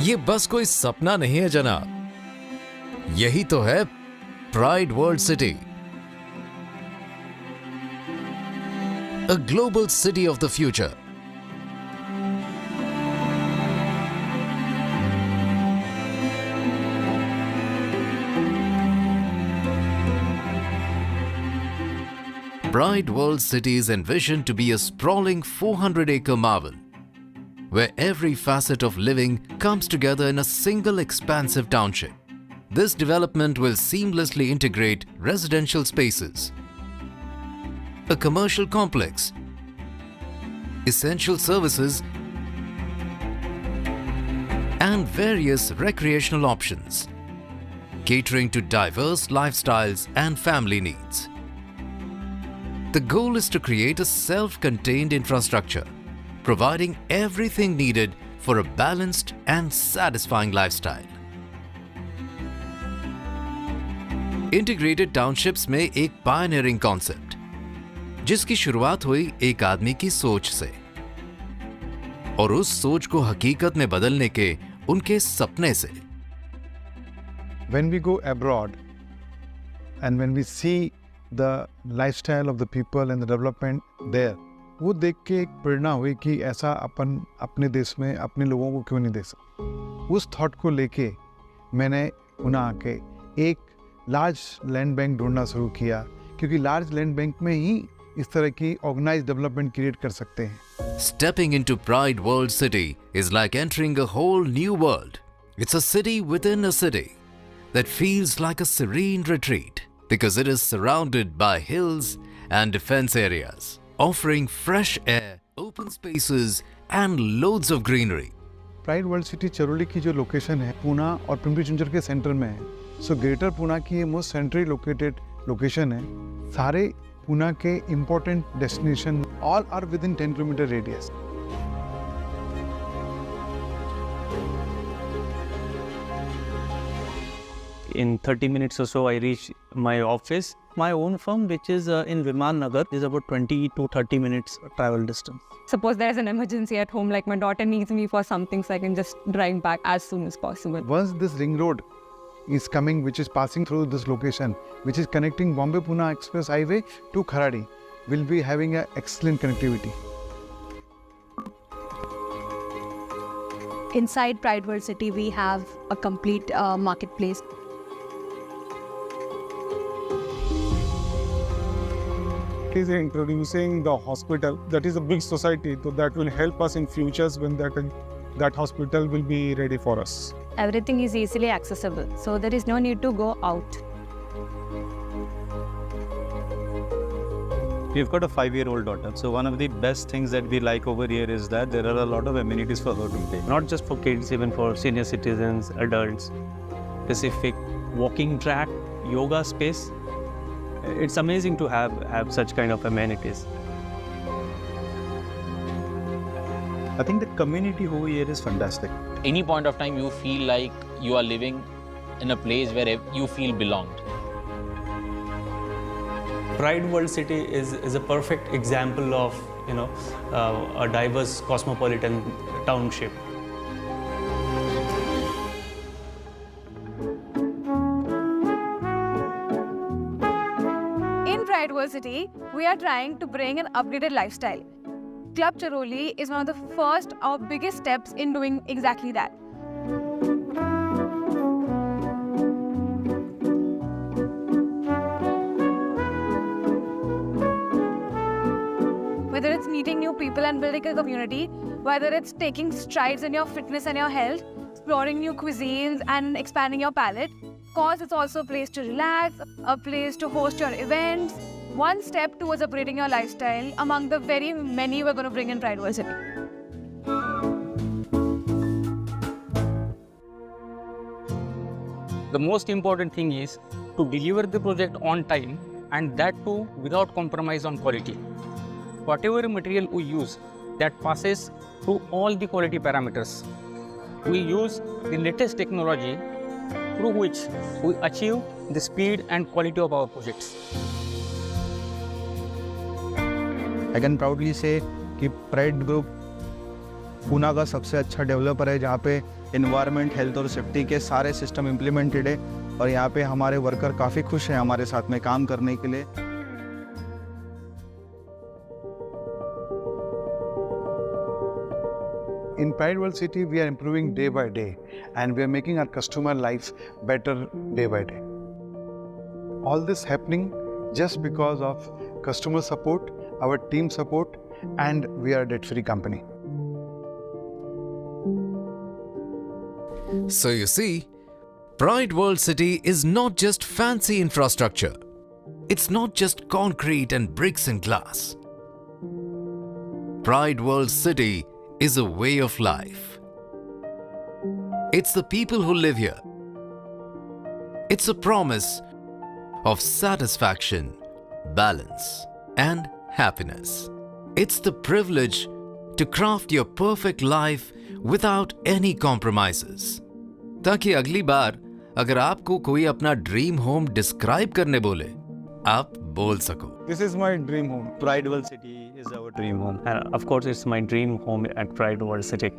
ये बस कोई सपना नहीं है जनाब, यही तो है pride world city, a global city of the future. Pride World City is envisioned to be a sprawling 400-acre marvel, where every facet of living comes together in a single expansive township. This development will seamlessly integrate residential spaces, a commercial complex, essential services, and various recreational options, catering to diverse lifestyles and family needs. The goal is to create a self-contained infrastructure, providing everything needed for a balanced and satisfying lifestyle. Integrated townships में एक pioneering concept, जिसकी शुरुआत हुई एक आदमी की सोच से और उस सोच को हकीकत में बदलने के उनके सपने से. When we go abroad and when we see the lifestyle of the people and the development there, वो देख के एक प्रेरणा हुई कि ऐसा अपन अपने देश में अपने लोगों को क्यों नहीं दे सकते. उस थॉट को लेके मैंने पुणे आके एक लार्ज लैंड बैंक ढूंढना शुरू किया, क्योंकि लार्ज लैंड बैंक में ही इस तरह की ऑर्गेनाइज डेवलपमेंट क्रिएट कर सकते हैं. Stepping into Pride World City is like entering a whole new world. It's a city within a city that feels like a serene retreat because it is surrounded by hills and defense areas, offering fresh air, open spaces and loads of greenery. Pride world city Charoli की जो location है पुणे और पिंपरी चिंचवड के centre में है. So greater Pune की ये most centrally located location है. सारे पुणे के important destination all are within 10 kilometre radius. In 30 minutes or so, I reach my office. My own firm, which is in Viman Nagar, is about 20 to 30 minutes travel distance. Suppose there's an emergency at home, like my daughter needs me for something, so I can just drive back as soon as possible. Once this ring road is coming, which is passing through this location, which is connecting Bombay-Pune Express Highway to Kharadi, we'll be having an excellent connectivity. Inside Pride World City, we have a complete marketplace. Is introducing the hospital. That is a big society, so that will help us in futures when that hospital will be ready for us. Everything is easily accessible, so there is no need to go out. We've got a 5-year-old daughter, so one of the best things that we like over here is that there are a lot of amenities for her to play. Not just for kids, even for senior citizens, adults, specific walking track, yoga space. It's amazing to have such kind of amenities. I think the community over here is fantastic. Any point of time you feel like you are living in a place where you feel belonged. Pride World City is a perfect example of a diverse cosmopolitan township. In Pride World City, we are trying to bring an upgraded lifestyle. Club Charoli is one of the first or biggest steps in doing exactly that. Whether it's meeting new people and building a community, whether it's taking strides in your fitness and your health, exploring new cuisines and expanding your palate, cause it's also a place to relax, a place to host your events, one step towards upgrading your lifestyle among the very many we're going to bring in Pride World City. The most important thing is to deliver the project on time, and that too without compromise on quality. Whatever material we use, that passes through all the quality parameters. We use the latest technology through which we achieve the speed and quality of our projects. I can proudly say कि pride group Pune का सबसे अच्छा developer है, जहाँ पे environment, health और safety के सारे सिस्टम इम्प्लीमेंटेड है और यहाँ पे हमारे वर्कर काफ़ी खुश हैं हमारे साथ में काम करने के लिए। In Pride World City, we are improving day by day and we are making our customer life better day by day. All this happening just because of customer support, our team support, and we are a debt-free company. So you see, Pride World City is not just fancy infrastructure. It's not just concrete and bricks and glass. Pride World City is a way of life. It's the people who live here. It's a promise of satisfaction, balance, and happiness. It's the privilege to craft your perfect life without any compromises. ताकि अगली बार अगर आपको कोई अपना dream home describe करने बोले, आप बोल सको, This is my dream home. Pride World City is our dream home. And of course, it's my dream home at Pride World City.